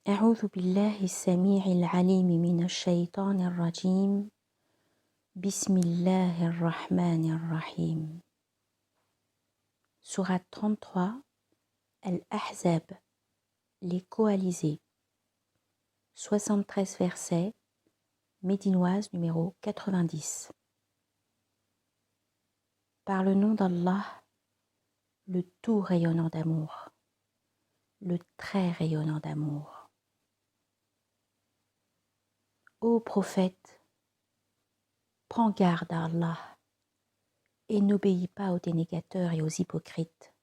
أعوذ بالله السميع العليم من الشيطان الرجيم بسم الله الرحمن الرحيم Sourate 33 Al-Ahzab, les coalisés 73 versets, médinoise numéro 90. Par le nom d'Allah, le tout rayonnant d'amour, le très rayonnant d'amour. Ô prophète, prends garde à Allah et n'obéis pas aux dénégateurs et aux hypocrites.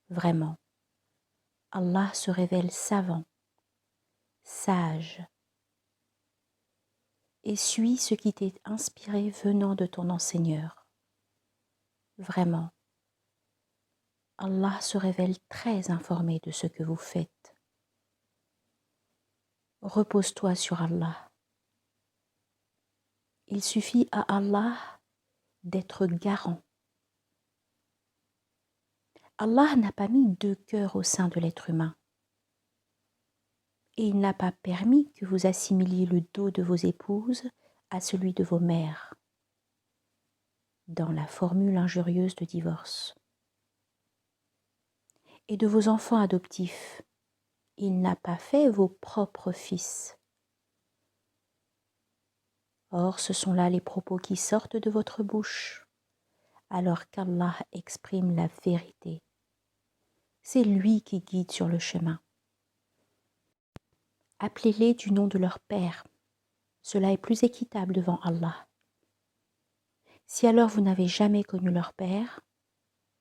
Vraiment, Allah se révèle savant, sage, et suis ce qui t'est inspiré venant de ton enseigneur. Vraiment, Allah se révèle très informé de ce que vous faites. Repose-toi sur Allah. Il suffit à Allah d'être garant. Allah n'a pas mis deux cœurs au sein de l'être humain. Et il n'a pas permis que vous assimiliez le dos de vos épouses à celui de vos mères, dans la formule injurieuse de divorce. Et de vos enfants adoptifs, il n'a pas fait vos propres fils. Or, ce sont là les propos qui sortent de votre bouche, alors qu'Allah exprime la vérité. C'est lui qui guide sur le chemin. Appelez-les du nom de leur père. Cela est plus équitable devant Allah. Si alors vous n'avez jamais connu leur père,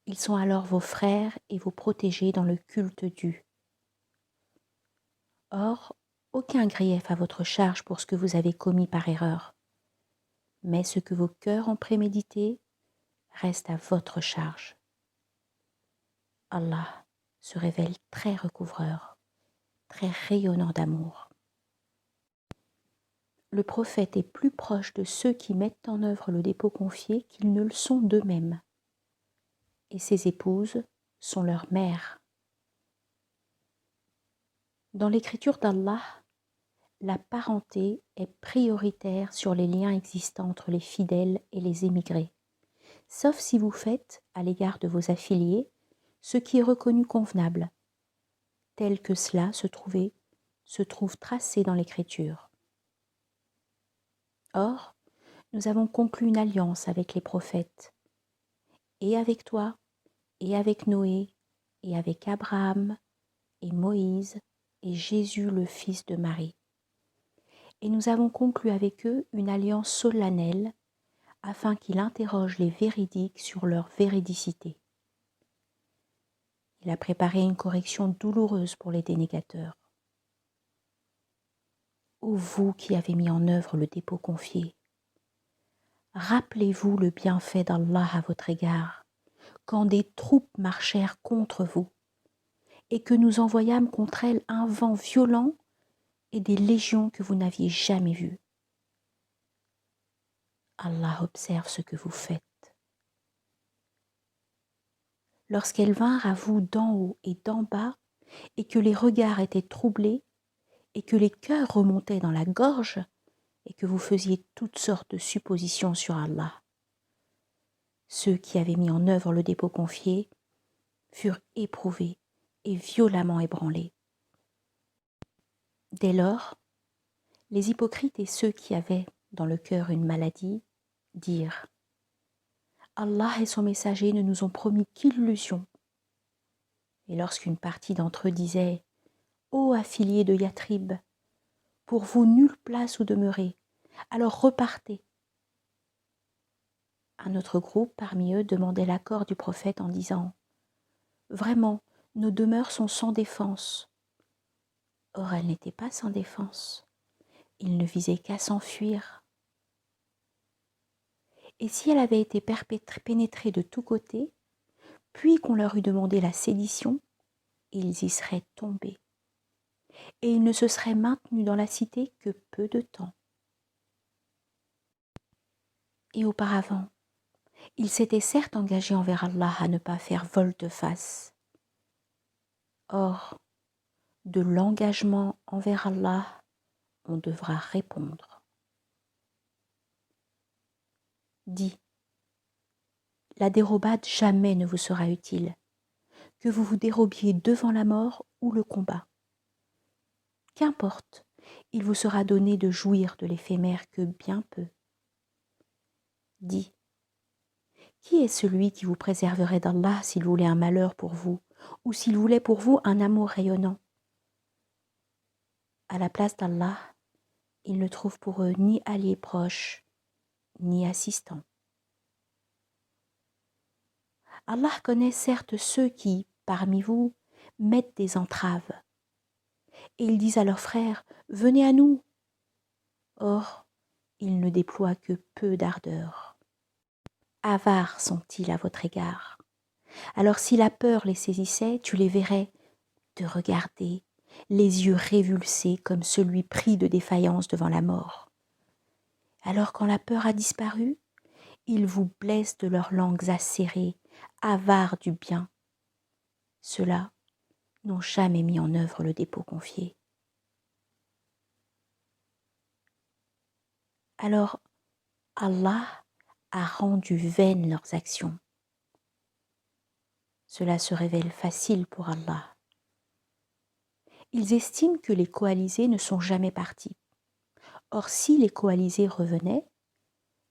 ils sont alors vos frères et vos protégés dans le culte dû. Or, aucun grief à votre charge pour ce que vous avez commis par erreur, mais ce que vos cœurs ont prémédité reste à votre charge. Allah se révèle très recouvreur, très rayonnant d'amour. Le prophète est plus proche de ceux qui mettent en œuvre le dépôt confié qu'ils ne le sont d'eux-mêmes, et ses épouses sont leurs mères. Dans l'écriture d'Allah, la parenté est prioritaire sur les liens existants entre les fidèles et les émigrés, sauf si vous faites, à l'égard de vos affiliés, ce qui est reconnu convenable, tel que cela se trouve tracé dans l'Écriture. Or, nous avons conclu une alliance avec les prophètes, et avec toi, et avec Noé, et avec Abraham, et Moïse, et Jésus le fils de Marie. Et nous avons conclu avec eux une alliance solennelle, afin qu'il interroge les véridiques sur leur véridicité. Il a préparé une correction douloureuse pour les dénégateurs. Ô vous qui avez mis en œuvre le dépôt confié, rappelez-vous le bienfait d'Allah à votre égard, quand des troupes marchèrent contre vous, et que nous envoyâmes contre elles un vent violent et des légions que vous n'aviez jamais vues. Allah observe ce que vous faites. Lorsqu'elles vinrent à vous d'en haut et d'en bas, et que les regards étaient troublés, et que les cœurs remontaient dans la gorge, et que vous faisiez toutes sortes de suppositions sur Allah, ceux qui avaient mis en œuvre le dépôt confié furent éprouvés et violemment ébranlés. Dès lors, les hypocrites et ceux qui avaient dans le cœur une maladie dirent « Allah et son messager ne nous ont promis qu'illusion ». Et lorsqu'une partie d'entre eux disait « Ô affiliés de Yatrib, pour vous nulle place où demeurer, alors repartez ». Un autre groupe parmi eux demandait l'accord du prophète en disant « Vraiment, nos demeures sont sans défense ». Or elles n'étaient pas sans défense, ils ne visaient qu'à s'enfuir. Et si elle avait été pénétrée de tous côtés, puis qu'on leur eût demandé la sédition, ils y seraient tombés, et ils ne se seraient maintenus dans la cité que peu de temps. Et auparavant, ils s'étaient certes engagés envers Allah à ne pas faire volte-face. Or, de l'engagement envers Allah, on devra répondre. Dis, la dérobade jamais ne vous sera utile, que vous vous dérobiez devant la mort ou le combat. Qu'importe, il vous sera donné de jouir de l'éphémère que bien peu. Dis, qui est celui qui vous préserverait d'Allah s'il voulait un malheur pour vous, ou s'il voulait pour vous un amour rayonnant? À la place d'Allah, ils ne trouvent pour eux ni alliés proches, ni assistants. Allah connaît certes ceux qui, parmi vous, mettent des entraves. Et ils disent à leurs frères, « Venez à nous !» Or, ils ne déploient que peu d'ardeur. Avares sont-ils à votre égard. Alors si la peur les saisissait, tu les verrais te regarder, les yeux révulsés comme celui pris de défaillance devant la mort. Alors quand la peur a disparu, ils vous blessent de leurs langues acérées, avares du bien. Ceux-là n'ont jamais mis en œuvre le dépôt confié. Alors Allah a rendu vaines leurs actions. Cela se révèle facile pour Allah. Ils estiment que les coalisés ne sont jamais partis. Or, si les coalisés revenaient,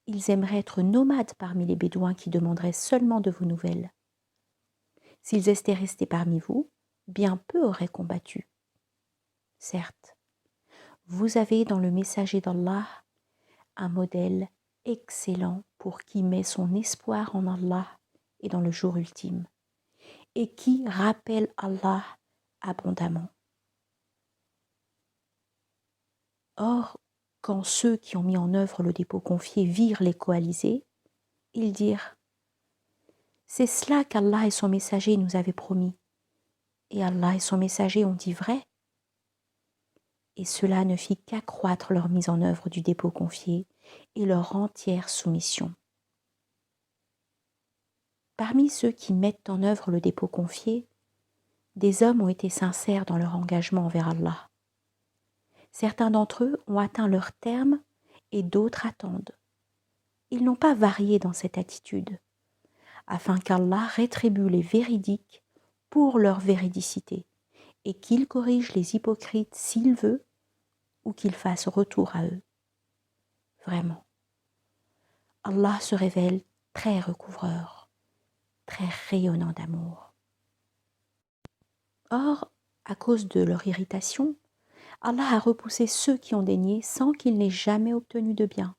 ils aimeraient être nomades parmi les Bédouins qui demanderaient seulement de vos nouvelles. S'ils étaient restés parmi vous, bien peu auraient combattu. Certes, vous avez dans le messager d'Allah un modèle excellent pour qui met son espoir en Allah et dans le jour ultime, et qui rappelle Allah abondamment. Or, quand ceux qui ont mis en œuvre le dépôt confié virent les coalisés, ils dirent « C'est cela qu'Allah et son messager nous avaient promis, et Allah et son messager ont dit vrai. » Et cela ne fit qu'accroître leur mise en œuvre du dépôt confié et leur entière soumission. Parmi ceux qui mettent en œuvre le dépôt confié, des hommes ont été sincères dans leur engagement envers Allah. Certains d'entre eux ont atteint leur terme et d'autres attendent. Ils n'ont pas varié dans cette attitude, afin qu'Allah rétribue les véridiques pour leur véridicité et qu'il corrige les hypocrites s'il veut ou qu'il fasse retour à eux. Vraiment, Allah se révèle très recouvreur, très rayonnant d'amour. Or, à cause de leur irritation, Allah a repoussé ceux qui ont daigné sans qu'ils n'aient jamais obtenu de bien.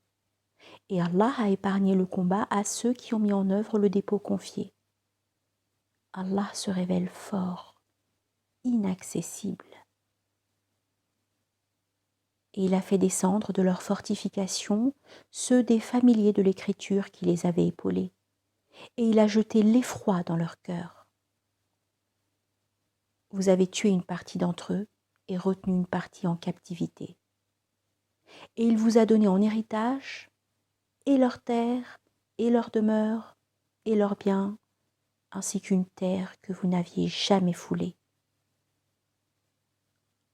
Et Allah a épargné le combat à ceux qui ont mis en œuvre le dépôt confié. Allah se révèle fort, inaccessible. Et il a fait descendre de leurs fortifications ceux des familiers de l'Écriture qui les avaient épaulés. Et il a jeté l'effroi dans leur cœur. Vous avez tué une partie d'entre eux et retenu une partie en captivité. Et il vous a donné en héritage et leurs terres, et leurs demeures, et leurs biens, ainsi qu'une terre que vous n'aviez jamais foulée.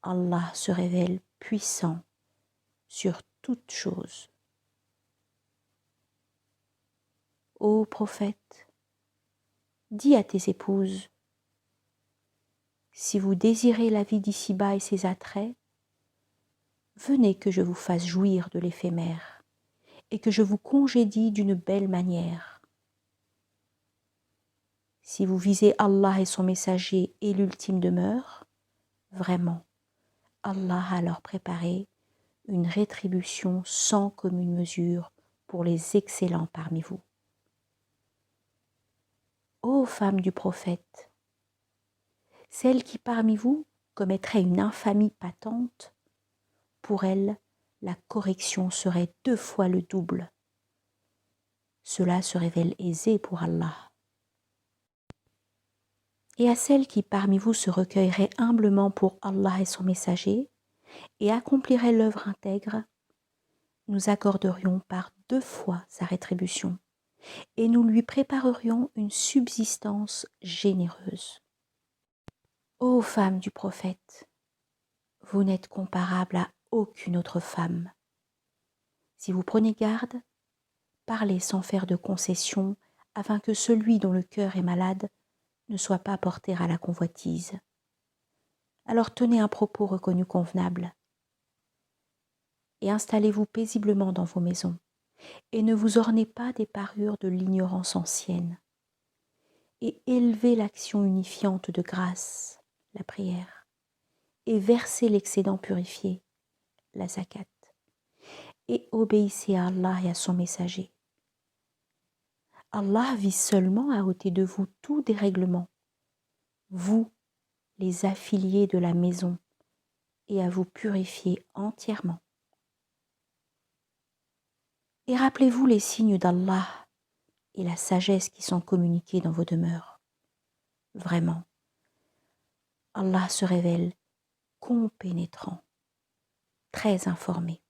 Allah se révèle puissant sur toute chose. Ô prophète, dis à tes épouses, si vous désirez la vie d'ici-bas et ses attraits, venez que je vous fasse jouir de l'éphémère et que je vous congédie d'une belle manière. Si vous visez Allah et son messager et l'ultime demeure, vraiment, Allah a leur préparé une rétribution sans commune mesure pour les excellents parmi vous. Ô femmes du prophète, celle qui parmi vous commettrait une infamie patente, pour elle, la correction serait 2 fois le double. Cela se révèle aisé pour Allah. Et à celle qui parmi vous se recueillerait humblement pour Allah et son messager, et accomplirait l'œuvre intègre, nous accorderions par 2 fois sa rétribution, et nous lui préparerions une subsistance généreuse. Ô femmes du prophète, vous n'êtes comparable à aucune autre femme. Si vous prenez garde, parlez sans faire de concessions afin que celui dont le cœur est malade ne soit pas porté à la convoitise. Alors tenez un propos reconnu convenable et installez-vous paisiblement dans vos maisons et ne vous ornez pas des parures de l'ignorance ancienne et élevez l'action unifiante de grâce, la prière, et versez l'excédent purifié, la zakat, et obéissez à Allah et à son messager. Allah vise seulement à ôter de vous tout dérèglement, vous, les affiliés de la maison, et à vous purifier entièrement. Et rappelez-vous les signes d'Allah et la sagesse qui sont communiqués dans vos demeures. Vraiment, Allah se révèle compénétrant, très informé.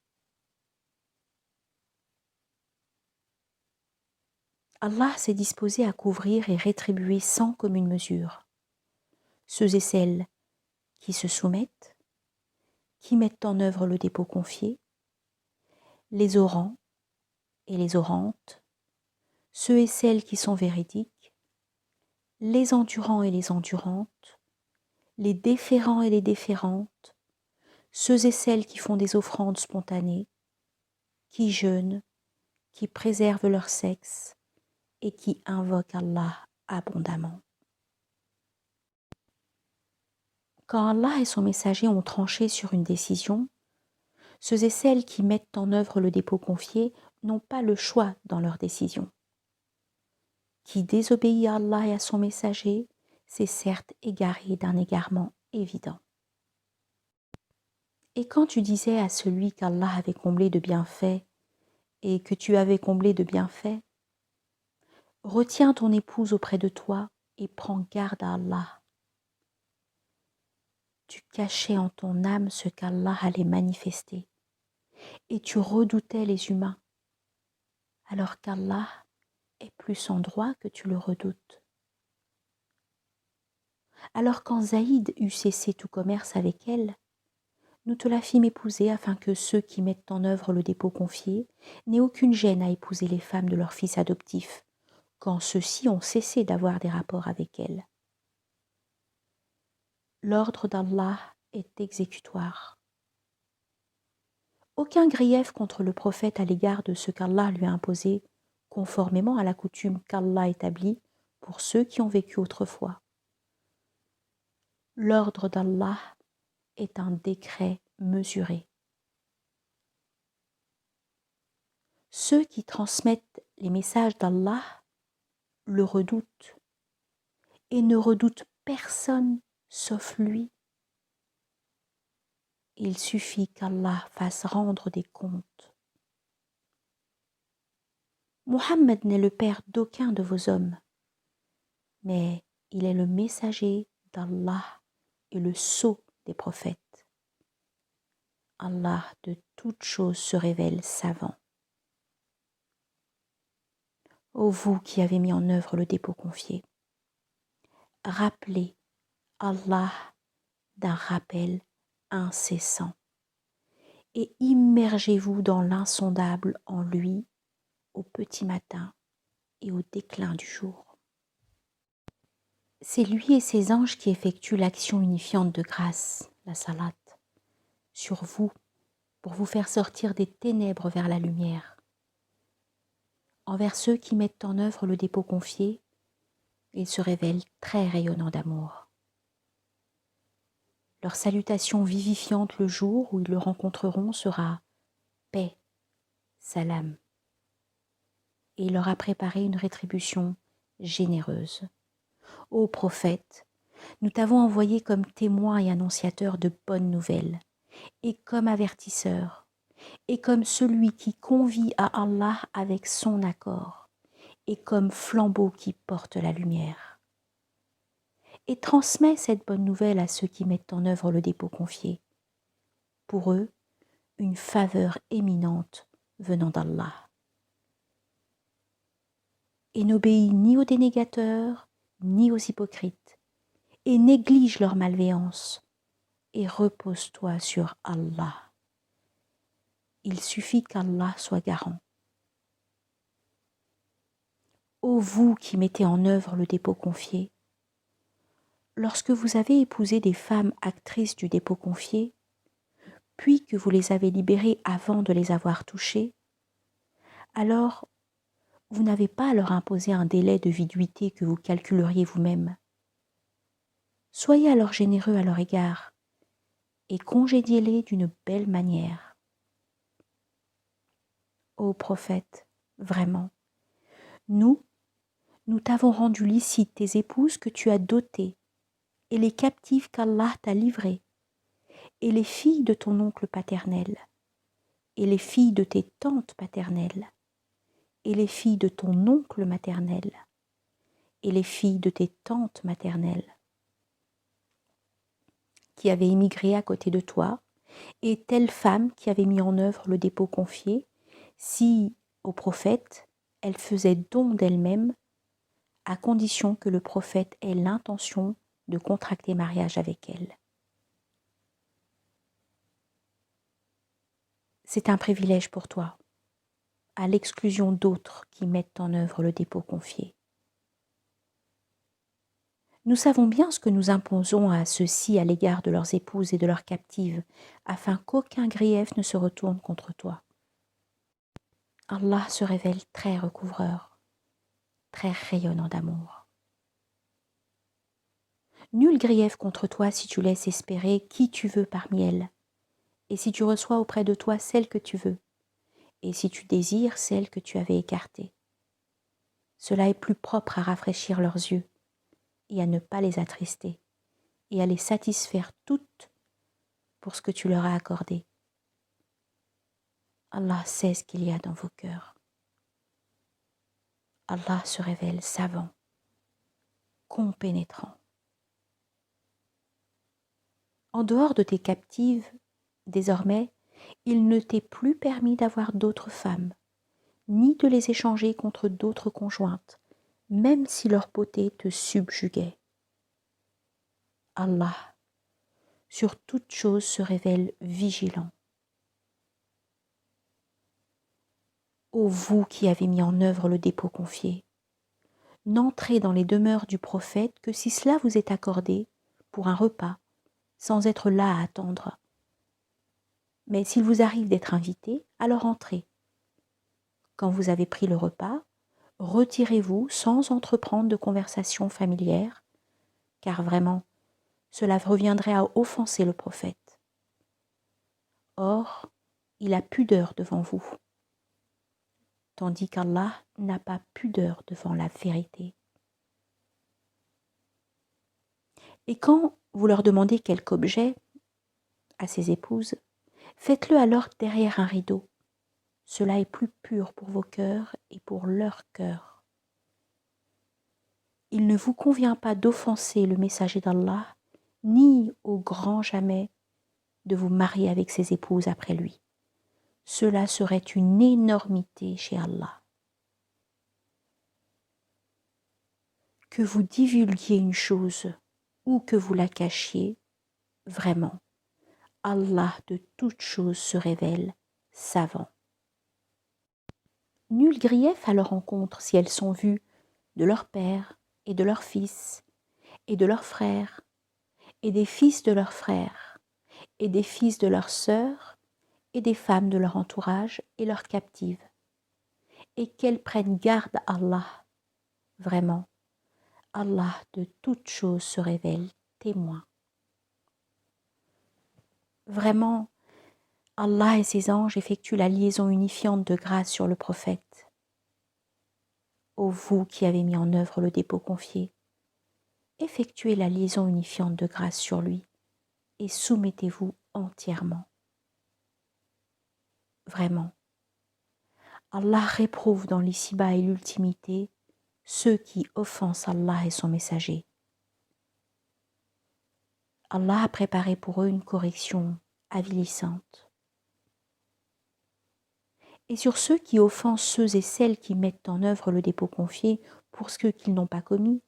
Allah s'est disposé à couvrir et rétribuer sans commune mesure ceux et celles qui se soumettent, qui mettent en œuvre le dépôt confié, les orants et les orantes, ceux et celles qui sont véridiques, les endurants et les endurantes, les déférents et les déférentes, ceux et celles qui font des offrandes spontanées, qui jeûnent, qui préservent leur sexe et qui invoquent Allah abondamment. Quand Allah et son messager ont tranché sur une décision, ceux et celles qui mettent en œuvre le dépôt confié n'ont pas le choix dans leur décision. Qui désobéit à Allah et à son messager, s'est certes égaré d'un égarement évident. Et quand tu disais à celui qu'Allah avait comblé de bienfaits et que tu avais comblé de bienfaits, retiens ton épouse auprès de toi et prends garde à Allah. Tu cachais en ton âme ce qu'Allah allait manifester et tu redoutais les humains, alors qu'Allah est plus en droit que tu le redoutes. Alors quand Zaïd eut cessé tout commerce avec elle, nous te la fîmes épouser afin que ceux qui mettent en œuvre le dépôt confié n'aient aucune gêne à épouser les femmes de leurs fils adoptifs, quand ceux-ci ont cessé d'avoir des rapports avec elles. L'ordre d'Allah est exécutoire. Aucun grief contre le prophète à l'égard de ce qu'Allah lui a imposé, conformément à la coutume qu'Allah établit pour ceux qui ont vécu autrefois. L'ordre d'Allah est un décret mesuré. Ceux qui transmettent les messages d'Allah le redoutent et ne redoutent personne sauf lui. Il suffit qu'Allah fasse rendre des comptes. Muhammad n'est le père d'aucun de vos hommes, mais il est le messager d'Allah et le sceau des prophètes. Allah de toutes choses se révèle savant. Ô vous qui avez mis en œuvre le dépôt confié, rappelez Allah d'un rappel incessant et immergez-vous dans l'insondable en lui au petit matin et au déclin du jour. C'est lui et ses anges qui effectuent l'action unifiante de grâce, la salat, sur vous pour vous faire sortir des ténèbres vers la lumière. Envers ceux qui mettent en œuvre le dépôt confié, ils se révèlent très rayonnants d'amour. Leur salutation vivifiante le jour où ils le rencontreront sera paix, salam. Et il leur a préparé une rétribution généreuse. Ô prophète, nous t'avons envoyé comme témoin et annonciateur de bonnes nouvelles, et comme avertisseur, et comme celui qui convie à Allah avec son accord, et comme flambeau qui porte la lumière. Et transmets cette bonne nouvelle à ceux qui mettent en œuvre le dépôt confié. Pour eux, une faveur éminente venant d'Allah. Et n'obéis ni aux dénégateurs, ni aux hypocrites, et néglige leur malveillance. et repose-toi sur Allah. Il suffit qu'Allah soit garant. Ô vous qui mettez en œuvre le dépôt confié, lorsque vous avez épousé des femmes actrices du dépôt confié, puis que vous les avez libérées avant de les avoir touchées, alors vous n'avez pas à leur imposer un délai de viduité que vous calculeriez vous-même. Soyez alors généreux à leur égard et congédiez-les d'une belle manière. Ô prophète, vraiment, nous t'avons rendu licite tes épouses que tu as dotées, et les captives qu'Allah t'a livrées, et les filles de ton oncle paternel, et les filles de tes tantes paternelles, et les filles de ton oncle maternel, et les filles de tes tantes maternelles, qui avaient émigré à côté de toi, et telle femme qui avait mis en œuvre le dépôt confié, si, au prophète, elle faisait don d'elle-même, à condition que le prophète ait l'intention de contracter mariage avec elle. C'est un privilège pour toi, à l'exclusion d'autres qui mettent en œuvre le dépôt confié. Nous savons bien ce que nous imposons à ceux-ci à l'égard de leurs épouses et de leurs captives, afin qu'aucun grief ne se retourne contre toi. Allah se révèle très recouvreur, très rayonnant d'amour. Nul grief contre toi si tu laisses espérer qui tu veux parmi elles, et si tu reçois auprès de toi celle que tu veux, et si tu désires celle que tu avais écartée. Cela est plus propre à rafraîchir leurs yeux, et à ne pas les attrister, et à les satisfaire toutes pour ce que tu leur as accordé. Allah sait ce qu'il y a dans vos cœurs. Allah se révèle savant, compénétrant. En dehors de tes captives, désormais, il ne t'est plus permis d'avoir d'autres femmes, ni de les échanger contre d'autres conjointes, même si leur beauté te subjuguait. Allah, sur toute chose, se révèle vigilant. Ô vous qui avez mis en œuvre le dépôt confié, n'entrez dans les demeures du prophète que si cela vous est accordé pour un repas, sans être là à attendre. Mais s'il vous arrive d'être invité, alors entrez. Quand vous avez pris le repas, retirez-vous sans entreprendre de conversation familière, car vraiment, cela reviendrait à offenser le prophète. Or, il a pudeur devant vous, tandis qu'Allah n'a pas pudeur devant la vérité. Et quand vous leur demandez quelque objet à ses épouses, faites-le alors derrière un rideau. Cela est plus pur pour vos cœurs et pour leurs cœurs. Il ne vous convient pas d'offenser le messager d'Allah, ni au grand jamais de vous marier avec ses épouses après lui. Cela serait une énormité chez Allah. Que vous divulguiez une chose ou que vous la cachiez, vraiment, Allah de toutes choses se révèle savant. Nul grief à leur encontre si elles sont vues de leur père et de leurs fils et de leurs frères et des fils de leurs frères et des fils de leurs sœurs et des femmes de leur entourage et leurs captives, et qu'elles prennent garde à Allah. Vraiment, Allah de toutes choses se révèle témoin. Vraiment, Allah et ses anges effectuent la liaison unifiante de grâce sur le prophète. Ô vous qui avez mis en œuvre le dépôt confié, effectuez la liaison unifiante de grâce sur lui et soumettez-vous entièrement. Vraiment, Allah réprouve dans l'ici-bas et l'ultimité ceux qui offensent Allah et son messager. Allah a préparé pour eux une correction avilissante. Et sur ceux qui offensent ceux et celles qui mettent en œuvre le dépôt confié pour ce qu'ils n'ont pas commis,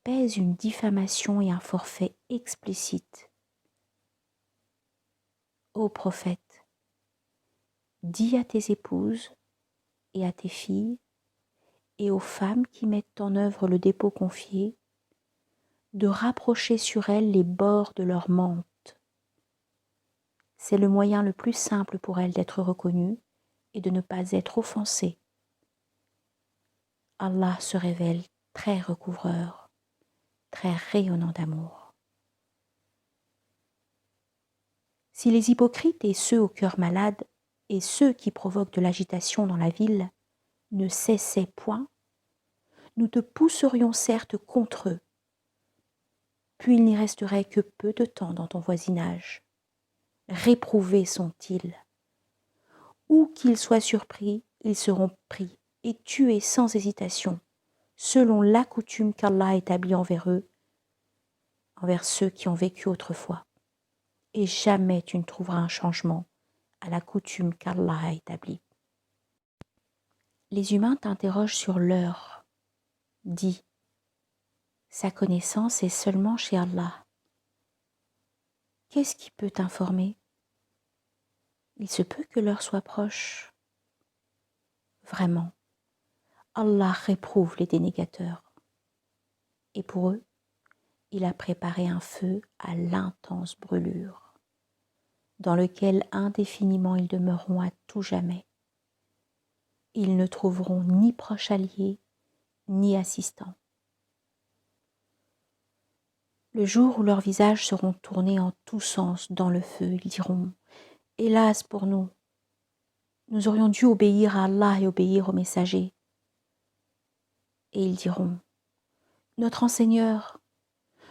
pèse une diffamation et un forfait explicite Ô prophète, dis à tes épouses et à tes filles et aux femmes qui mettent en œuvre le dépôt confié de rapprocher sur elles les bords de leur mante. C'est le moyen le plus simple pour elles d'être reconnues et de ne pas être offensées. Allah se révèle très recouvreur, très rayonnant d'amour. Si les hypocrites et ceux au cœur malade et ceux qui provoquent de l'agitation dans la ville ne cessaient point, nous te pousserions certes contre eux, puis il n'y resterait que peu de temps dans ton voisinage. Réprouvés sont-ils. Où qu'ils soient surpris, ils seront pris et tués sans hésitation, selon la coutume qu'Allah a établie envers eux, envers ceux qui ont vécu autrefois. Et jamais tu ne trouveras un changement à la coutume qu'Allah a établie. Les humains t'interrogent sur l'heure. Dis, sa connaissance est seulement chez Allah. Qu'est-ce qui peut t'informer? Il se peut que l'heure soit proche. Vraiment, Allah réprouve les dénégateurs. Et pour eux, il a préparé un feu à l'intense brûlure, dans lequel indéfiniment ils demeureront à tout jamais. Ils ne trouveront ni proche allié, ni assistant. Le jour où leurs visages seront tournés en tous sens dans le feu, ils diront « Hélas pour nous, nous aurions dû obéir à Allah et obéir aux messagers. » Et ils diront « Notre enseigneur,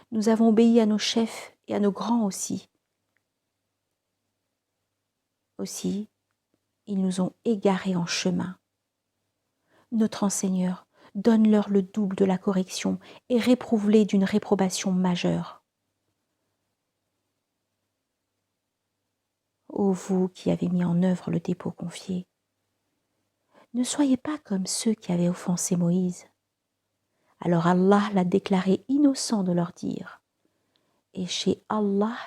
nous avons obéi à nos chefs et à nos grands aussi. Aussi, ils nous ont égarés en chemin. Notre enseigneur, donne-leur le double de la correction et réprouve-les d'une réprobation majeure. Ô vous qui avez mis en œuvre le dépôt confié, ne soyez pas comme ceux qui avaient offensé Moïse. Alors Allah l'a déclaré innocent de leur dire, et chez Allah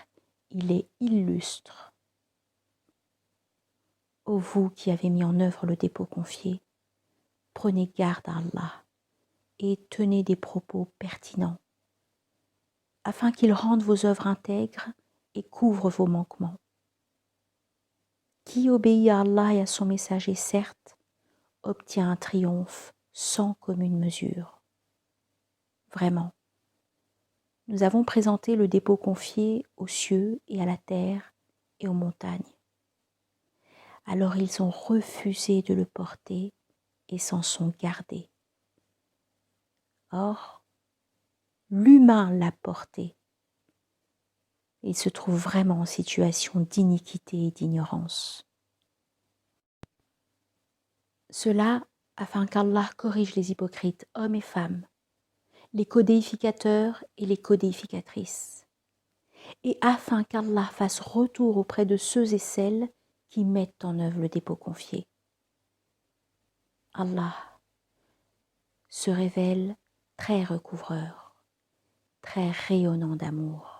il est illustre. Ô vous qui avez mis en œuvre le dépôt confié, prenez garde à Allah et tenez des propos pertinents, afin qu'il rende vos œuvres intègres et couvre vos manquements. Qui obéit à Allah et à son messager, certes, obtient un triomphe sans commune mesure. Vraiment, nous avons présenté le dépôt confié aux cieux et à la terre et aux montagnes. Alors ils ont refusé de le porter et s'en sont gardés. Or, l'humain l'a porté. Il se trouve vraiment en situation d'iniquité et d'ignorance. Cela afin qu'Allah corrige les hypocrites, hommes et femmes, les codéificateurs et les codéificatrices, et afin qu'Allah fasse retour auprès de ceux et celles qui mettent en œuvre le dépôt confié. Allah se révèle très recouvreur, très rayonnant d'amour.